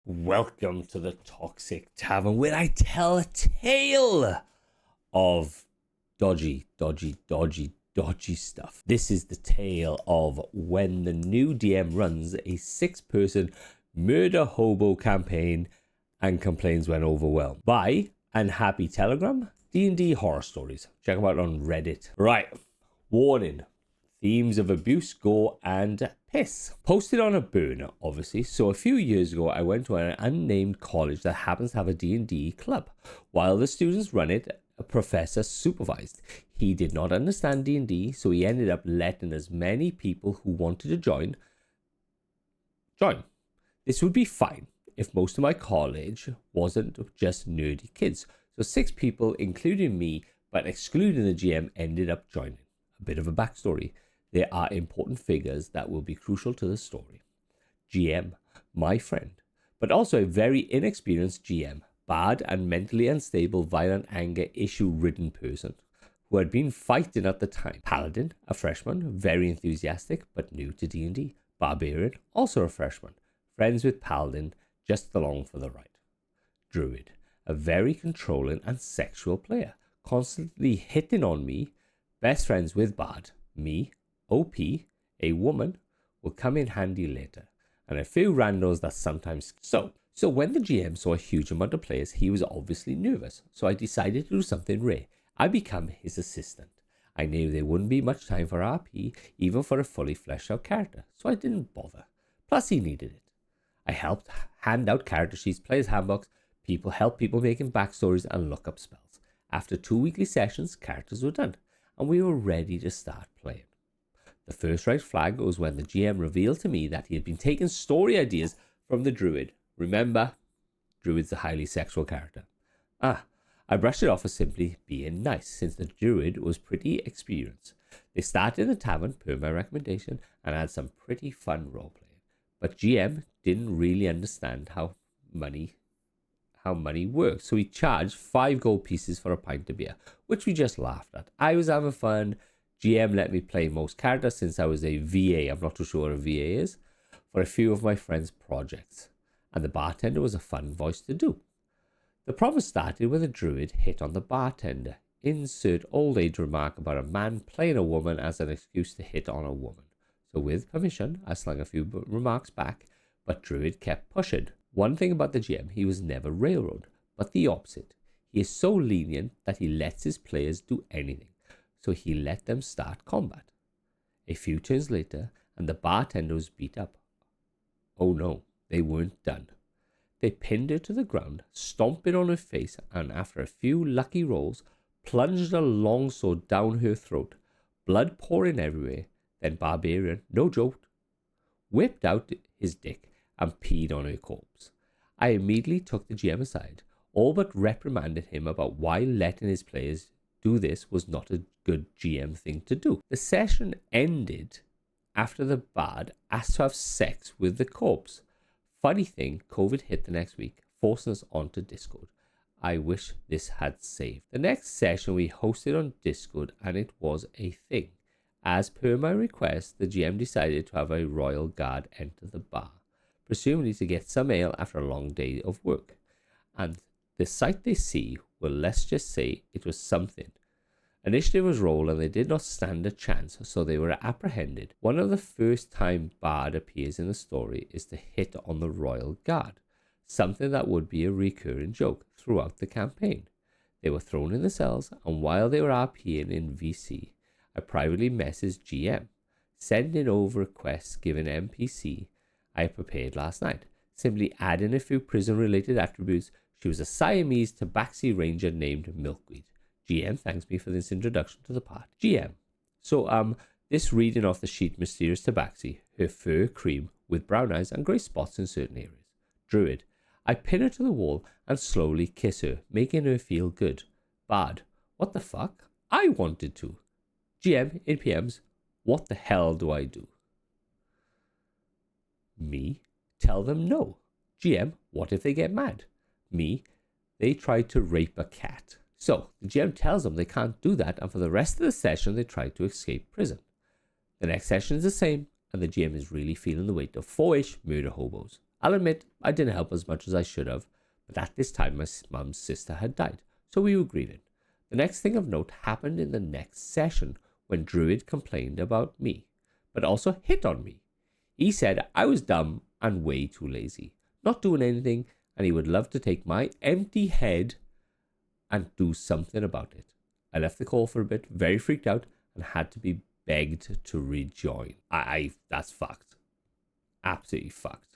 Welcome to the Toxic Tavern, where I tell a tale of dodgy stuff. This is the tale of when the new DM runs a 6-person Murder-hobo campaign and complains when overwhelmed. By Unhappy Telegram, D&D horror stories. Check them out on Reddit. Right, warning. Themes of abuse, gore, and piss. Posted on a burner, obviously. So a few years ago, I went to an unnamed college that happens to have a D&D club. While the students run it, a professor supervised. He did not understand D&D, so he ended up letting as many people who wanted to join. This would be fine if most of my college wasn't just nerdy kids. So 6 people, including me, but excluding the GM, ended up joining. A bit of a backstory. There are important figures that will be crucial to the story. GM, my friend, but also a very inexperienced GM, bad and mentally unstable, violent anger issue-ridden person who had been fighting at the time. Paladin, a freshman, very enthusiastic but new to D&D. Barbarian, also a freshman, friends with Paladin, just along for the ride. Druid, a very controlling and sexual player, constantly hitting on me, best friends with Bard, me, OP, a woman, will come in handy later, and a few randos that sometimes... So when the GM saw a huge amount of players, he was obviously nervous, so I decided to do something rare. I become his assistant. I knew there wouldn't be much time for RP, even for a fully fleshed out character, so I didn't bother. Plus he needed it. I helped hand out character sheets, players handbooks, help people making backstories and look up spells. After 2 weekly sessions, characters were done, and we were ready to start playing. The first red flag was when the GM revealed to me that he had been taking story ideas from the Druid. Remember, Druid's a highly sexual character. I brushed it off as simply being nice, since the Druid was pretty experienced. They started in the tavern, per my recommendation, and had some pretty fun roleplaying. But GM didn't really understand how money worked, so he charged 5 gold pieces for a pint of beer, which we just laughed at. I was having fun. GM let me play most characters since I was a VA, I'm not too sure what a VA is, for a few of my friends' projects, and the bartender was a fun voice to do. The problem started when the Druid hit on the bartender. Insert old age remark about a man playing a woman as an excuse to hit on a woman. So with permission, I slung a few remarks back, but Druid kept pushing. One thing about the GM, he was never railroad, but the opposite. He is so lenient that he lets his players do anything. So he let them start combat. A few turns later, and the bartender was beat up. Oh no, they weren't done. They pinned her to the ground, stomping on her face, and after a few lucky rolls, plunged a longsword down her throat, blood pouring everywhere. Then Barbarian, no joke, whipped out his dick and peed on her corpse. I immediately took the GM aside, all but reprimanded him about why letting his players do this was not a good GM thing to do. The session ended after the bard asked to have sex with the corpse. Funny thing, COVID hit the next week, forcing us onto Discord. I wish this had saved. The next session we hosted on Discord, and it was a thing. As per my request, the GM decided to have a royal guard enter the bar, presumably to get some ale after a long day of work. And the sight they see, well, let's just say it was something. Initiative was rolled and they did not stand a chance, so they were apprehended. One of the first time Bard appears in the story is to hit on the royal guard, something that would be a recurring joke throughout the campaign. They were thrown in the cells, and while they were RPing in VC, I privately messaged GM, sending over requests given NPC I prepared last night, simply adding a few prison-related attributes. She was a Siamese Tabaxi ranger named Milkweed. GM thanks me for this introduction to the part. GM. So, this reading off the sheet, mysterious Tabaxi, her fur cream with brown eyes and grey spots in certain areas. Druid. I pin her to the wall and slowly kiss her, making her feel good. Bard. What the fuck? I wanted to. GM in PMs. What the hell do I do? Me. Tell them no. GM. What if they get mad? Me. They tried to rape a cat. So, the GM tells them they can't do that, and for the rest of the session, they try to escape prison. The next session is the same, and the GM is really feeling the weight of 4-ish murder hobos. I'll admit I didn't help as much as I should have, but at this time my mum's sister had died, so we agreed it. The next thing of note happened in the next session when Druid complained about me, but also hit on me. He said I was dumb and way too lazy, not doing anything, and he would love to take my empty head and do something about it. I left the call for a bit, very freaked out, and had to be begged to rejoin. That's fucked. Absolutely fucked.